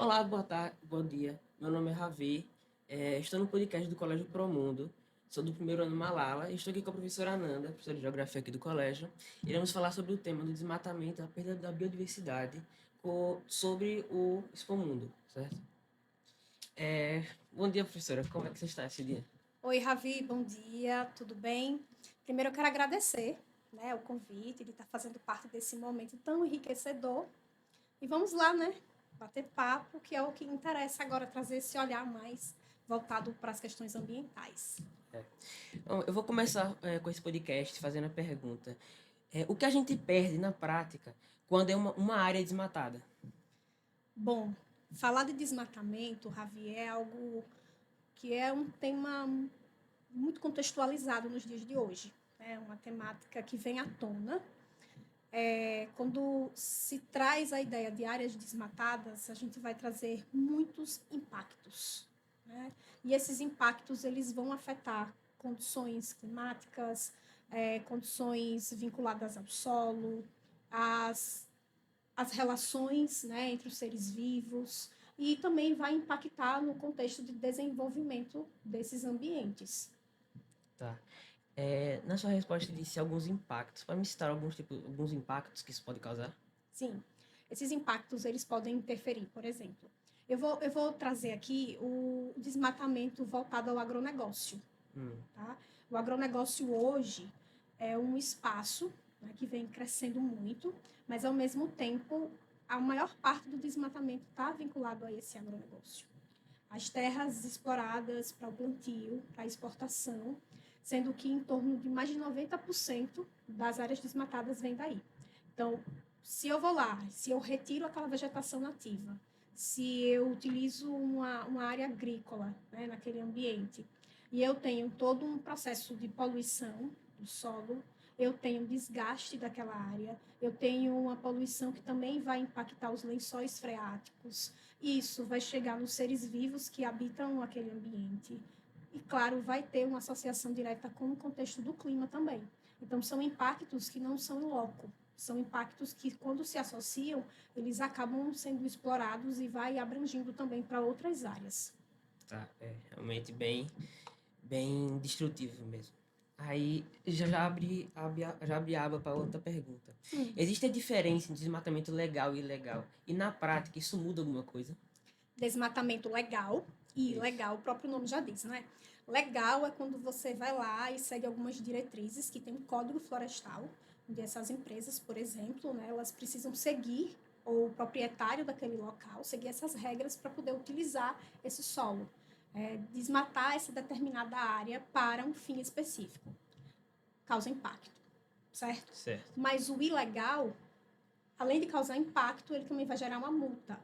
Olá, boa tarde, bom dia. Meu nome é Ravi. Estou no podcast do Colégio Promundo. Sou do primeiro ano Malala e estou aqui com a professora Ananda, professora de Geografia aqui do colégio. Iremos falar sobre o tema do desmatamento, a perda da biodiversidade, sobre o Expomundo, certo? Bom dia, professora. Como é que você está esse dia? Oi, Ravi, bom dia, tudo bem? Primeiro eu quero agradecer, o convite de estar fazendo parte desse momento tão enriquecedor. E vamos lá, bater papo, que é o que interessa agora, trazer esse olhar mais voltado para as questões ambientais. Bom, eu vou começar com esse podcast fazendo a pergunta. O que a gente perde na prática quando é uma área desmatada? Bom, falar de desmatamento, Ravi, é algo que é um tema muito contextualizado nos dias de hoje. É uma temática que vem à tona. Quando se traz a ideia de áreas desmatadas, a gente vai trazer muitos impactos, né? E esses impactos eles vão afetar condições climáticas, condições vinculadas ao solo, as, as relações, entre os seres vivos, e também vai impactar no contexto de desenvolvimento desses ambientes. Tá. Na sua resposta, disse alguns impactos. Pode me citar alguns impactos que isso pode causar? Sim, esses impactos eles podem interferir, por exemplo. Eu vou trazer aqui o desmatamento voltado ao agronegócio. Hum, Tá? O agronegócio hoje é um espaço, que vem crescendo muito, mas ao mesmo tempo a maior parte do desmatamento está vinculado a esse agronegócio. As terras exploradas para o plantio, para a exportação, sendo que em torno de mais de 90% das áreas desmatadas vem daí. Então, se eu vou lá, se eu retiro aquela vegetação nativa, se eu utilizo uma área agrícola, naquele ambiente, e eu tenho todo um processo de poluição do solo, eu tenho desgaste daquela área, eu tenho uma poluição que também vai impactar os lençóis freáticos, isso vai chegar nos seres vivos que habitam aquele ambiente. E, claro, vai ter uma associação direta com o contexto do clima também. Então, são impactos que não são em loco, são impactos que, quando se associam, eles acabam sendo explorados e vai abrangindo também para outras áreas. tá. É realmente bem destrutivo mesmo. Aí já abri aba para outra pergunta. Existe a diferença entre desmatamento legal e ilegal? E na prática, isso muda alguma coisa? Desmatamento legal e Isso. ilegal, o próprio nome já diz, né? Legal é quando você vai lá e segue algumas diretrizes que tem um código florestal, onde essas empresas, por exemplo, elas precisam seguir o proprietário daquele local, seguir essas regras para poder utilizar esse solo, desmatar essa determinada área para um fim específico, causa impacto, certo? Certo. Mas o ilegal, além de causar impacto, ele também vai gerar uma multa.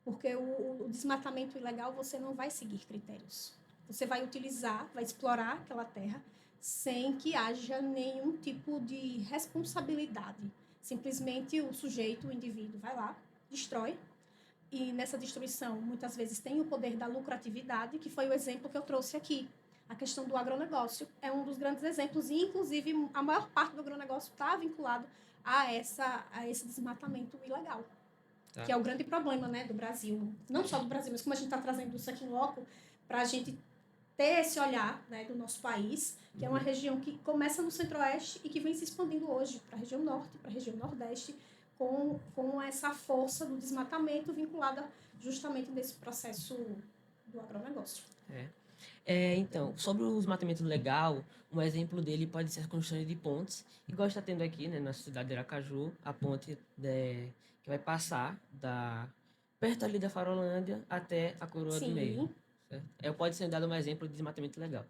Porque o desmatamento ilegal você não vai seguir critérios. Você vai utilizar, vai explorar aquela terra sem que haja nenhum tipo de responsabilidade. Simplesmente o sujeito, o indivíduo, vai lá, destrói. E nessa destruição, muitas vezes, tem o poder da lucratividade, que foi o exemplo que eu trouxe aqui. A questão do agronegócio é um dos grandes exemplos, e inclusive a maior parte do agronegócio está vinculado a esse desmatamento ilegal, que Tá. é o grande problema, do Brasil. Não só do Brasil, mas como a gente está trazendo isso aqui em loco, para a gente ter esse olhar, do nosso país, que é uma Uhum. região que começa no centro-oeste e que vem se expandindo hoje para a região norte, para a região nordeste, com essa força do desmatamento vinculada justamente nesse processo do agronegócio. É. Então, sobre o desmatamento legal, um exemplo dele pode ser a construção de pontes, igual está tendo aqui, né, na cidade de Aracaju, a ponte que vai passar perto ali da Farolândia até a Coroa do Meio, Sim, certo? Pode ser dado um exemplo de desmatamento legal,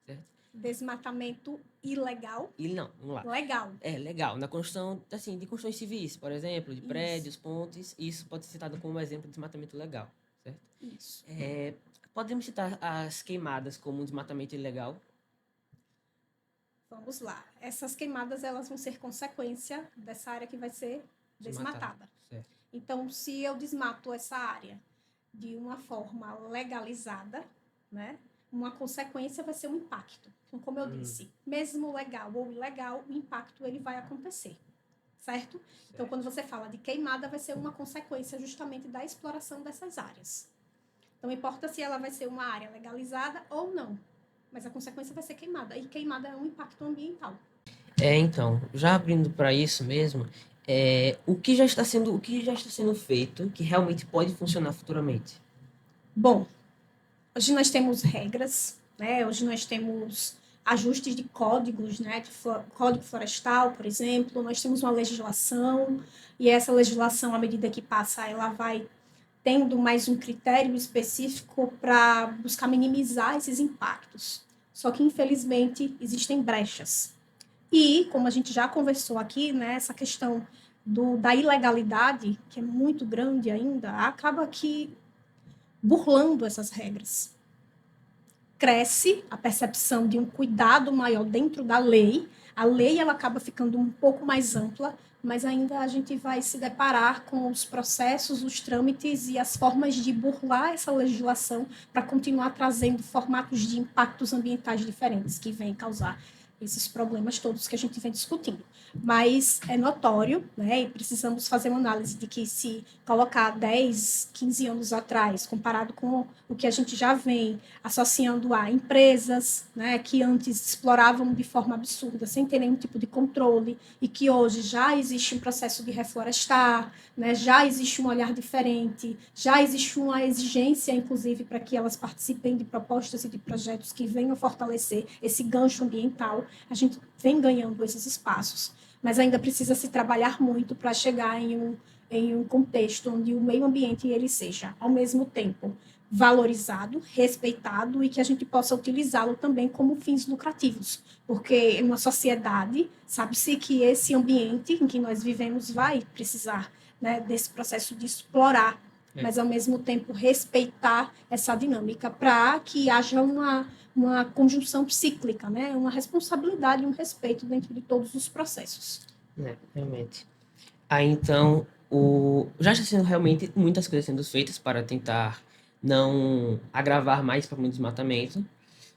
certo? desmatamento ilegal, E não, vamos lá. legal. É legal, na construção, assim, de construções civis, por exemplo, de Isso, prédios, pontes, isso pode ser citado como um exemplo de desmatamento legal, certo? isso. É, Podemos citar as queimadas como um desmatamento ilegal. Vamos lá. Essas queimadas elas vão ser consequência dessa área que vai ser Desmatada, desmatada. certo. Então, se eu desmato essa área de uma forma legalizada, uma consequência vai ser um impacto. Então, como eu disse, mesmo legal ou ilegal, o impacto ele vai acontecer, certo? Então, quando você fala de queimada, vai ser uma consequência justamente da exploração dessas áreas. Então, importa se ela vai ser uma área legalizada ou não, mas a consequência vai ser queimada, e queimada é um impacto ambiental. Então, já abrindo para isso mesmo, o que já está sendo feito que realmente pode funcionar futuramente? Bom, hoje nós temos regras, né? Hoje nós temos ajustes de códigos, né? Código florestal, por exemplo, nós temos uma legislação, e essa legislação, à medida que passa, ela vai tendo mais um critério específico para buscar minimizar esses impactos. Só que, infelizmente, existem brechas. E, como a gente já conversou aqui, né, essa questão da ilegalidade, que é muito grande ainda, acaba aqui burlando essas regras. Cresce a percepção de um cuidado maior dentro da lei, a lei ela acaba ficando um pouco mais ampla, mas ainda a gente vai se deparar com os processos, os trâmites e as formas de burlar essa legislação para continuar trazendo formatos de impactos ambientais diferentes que vêm causar esses problemas todos que a gente vem discutindo. Mas é notório, né, e precisamos fazer uma análise de que se colocar 10, 15 anos atrás, comparado com o que a gente já vem associando a empresas, né, que antes exploravam de forma absurda, sem ter nenhum tipo de controle, e que hoje já existe um processo de reflorestar, né, já existe um olhar diferente, já existe uma exigência, inclusive, para que elas participem de propostas e de projetos que venham fortalecer esse gancho ambiental. A gente vem ganhando esses espaços, mas ainda precisa se trabalhar muito para chegar em um contexto onde o meio ambiente ele seja, ao mesmo tempo, valorizado, respeitado e que a gente possa utilizá-lo também como fins lucrativos, porque em uma sociedade sabe-se que esse ambiente em que nós vivemos vai precisar, né, desse processo de explorar, mas ao mesmo tempo respeitar essa dinâmica para que haja uma conjunção cíclica, né, uma responsabilidade e um respeito dentro de todos os processos. Realmente. Aí então, já está sendo realmente muitas coisas sendo feitas para tentar não agravar mais para o desmatamento.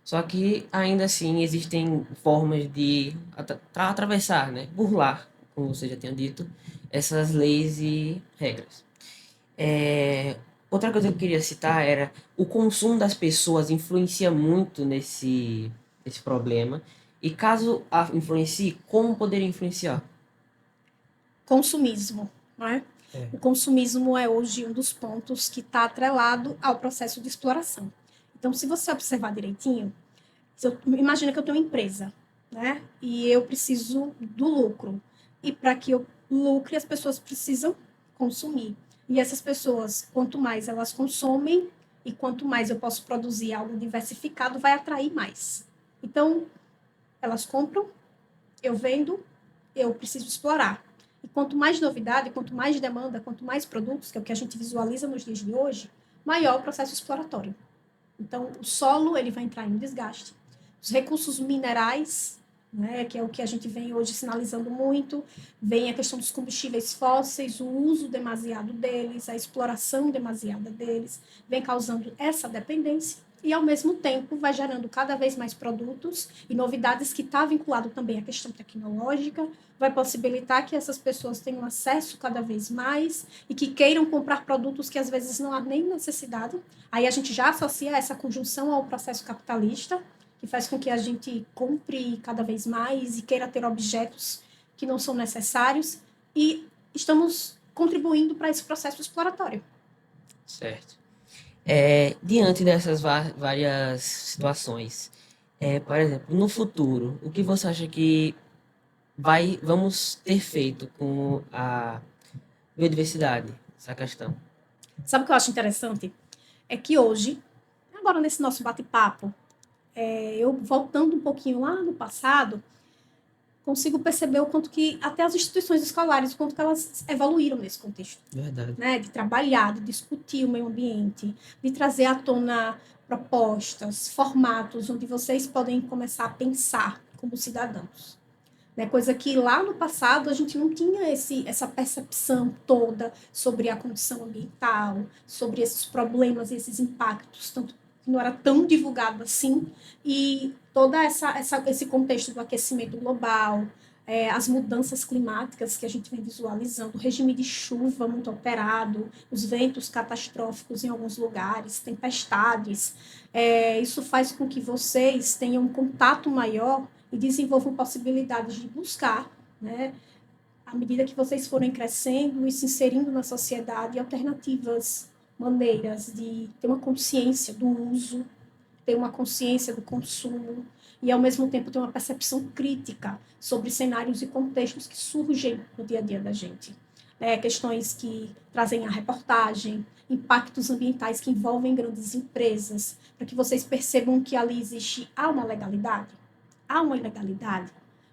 Só que ainda assim existem formas de atravessar, né, burlar, como você já tinha dito, essas leis e regras. Outra coisa que eu queria citar era o consumo das pessoas influencia muito nesse problema. E caso influencie, como poderia influenciar? Consumismo, né? O consumismo é hoje um dos pontos que está atrelado ao processo de exploração. Então, se você observar direitinho, imagina que eu tenho uma empresa, né? E eu preciso do lucro. E para que eu lucre, as pessoas precisam consumir. E essas pessoas, quanto mais elas consomem e quanto mais eu posso produzir algo diversificado, vai atrair mais. Então, elas compram, eu vendo, eu preciso explorar. E quanto mais novidade, quanto mais demanda, quanto mais produtos, que é o que a gente visualiza nos dias de hoje, maior o processo exploratório. Então, o solo ele vai entrar em desgaste. Os recursos minerais, né, que é o que a gente vem hoje sinalizando muito, vem a questão dos combustíveis fósseis, o uso demasiado deles, a exploração demasiada deles, vem causando essa dependência e, ao mesmo tempo, vai gerando cada vez mais produtos e novidades que está vinculado também à questão tecnológica, vai possibilitar que essas pessoas tenham acesso cada vez mais e que queiram comprar produtos que, às vezes, não há nem necessidade. Aí a gente já associa essa conjunção ao processo capitalista, que faz com que a gente compre cada vez mais e queira ter objetos que não são necessários, e estamos contribuindo para esse processo exploratório. Certo. Diante dessas várias situações, por exemplo, no futuro, o que você acha que vamos ter feito com a biodiversidade, essa questão? Sabe o que eu acho interessante? É que hoje, agora nesse nosso bate-papo, eu voltando um pouquinho lá no passado, consigo perceber o quanto que até as instituições escolares, o quanto que elas evoluíram nesse contexto. Verdade. Né? De trabalhar, de discutir o meio ambiente, de trazer à tona propostas, formatos onde vocês podem começar a pensar como cidadãos. Né? Coisa que lá no passado a gente não tinha essa percepção toda sobre a condição ambiental, sobre esses problemas e esses impactos, tanto que não era tão divulgado assim, e todo esse contexto do aquecimento global, as mudanças climáticas que a gente vem visualizando, o regime de chuva muito alterado, os ventos catastróficos em alguns lugares, tempestades. Isso faz com que vocês tenham um contato maior e desenvolvam possibilidades de buscar, né, à medida que vocês forem crescendo e se inserindo na sociedade, alternativas, maneiras de ter uma consciência do uso, ter uma consciência do consumo e, ao mesmo tempo, ter uma percepção crítica sobre cenários e contextos que surgem no dia a dia da gente. Questões que trazem a reportagem, impactos ambientais que envolvem grandes empresas, para que vocês percebam que ali há uma legalidade, há uma ilegalidade.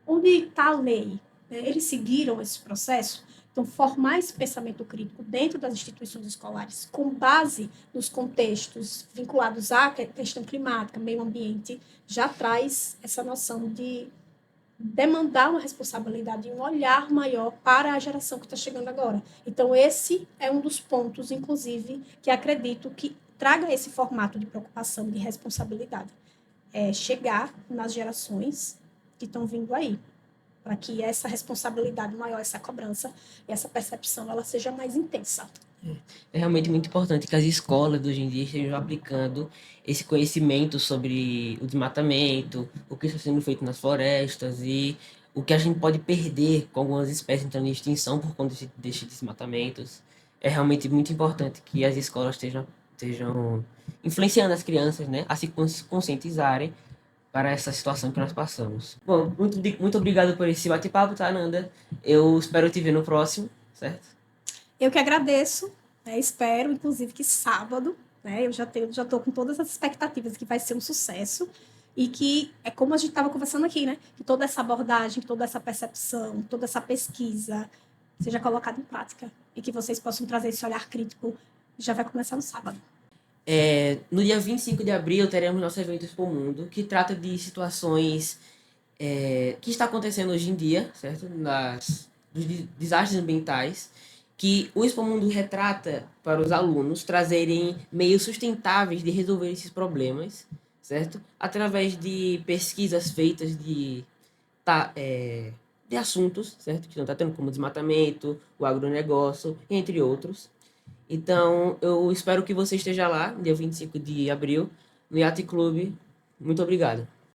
Onde está a lei? Eles seguiram esse processo? Então, formar esse pensamento crítico dentro das instituições escolares, com base nos contextos vinculados à questão climática, meio ambiente, já traz essa noção de demandar uma responsabilidade e um olhar maior para a geração que está chegando agora. Então, esse é um dos pontos, inclusive, que acredito que traga esse formato de preocupação, de responsabilidade. Chegar nas gerações que estão vindo aí, para que essa responsabilidade maior, essa cobrança e essa percepção, ela seja mais intensa. É realmente muito importante que as escolas de hoje em dia estejam aplicando esse conhecimento sobre o desmatamento, o que está sendo feito nas florestas e o que a gente pode perder com algumas espécies entrando em extinção por conta desses desmatamentos. É realmente muito importante que as escolas estejam influenciando as crianças, né, a se conscientizarem para essa situação que nós passamos. Bom, muito obrigado por esse bate-papo, tá, Nanda? Eu espero te ver no próximo, certo? Eu que agradeço, né? Espero, inclusive, que sábado, né? Eu já estou com todas as expectativas que vai ser um sucesso e que é como a gente estava conversando aqui, né? Que toda essa abordagem, toda essa percepção, toda essa pesquisa seja colocada em prática e que vocês possam trazer esse olhar crítico. Já vai começar no sábado. No dia 25 de abril, teremos nosso evento Expo Mundo, que trata de situações que está acontecendo hoje em dia, certo? Dos desastres ambientais, que o Expo Mundo retrata para os alunos trazerem meios sustentáveis de resolver esses problemas, certo? Através de pesquisas feitas de assuntos, certo? Que estão tratando como desmatamento, o agronegócio, entre outros. Então, eu espero que você esteja lá, dia 25 de abril, no Yacht Club. Muito obrigado.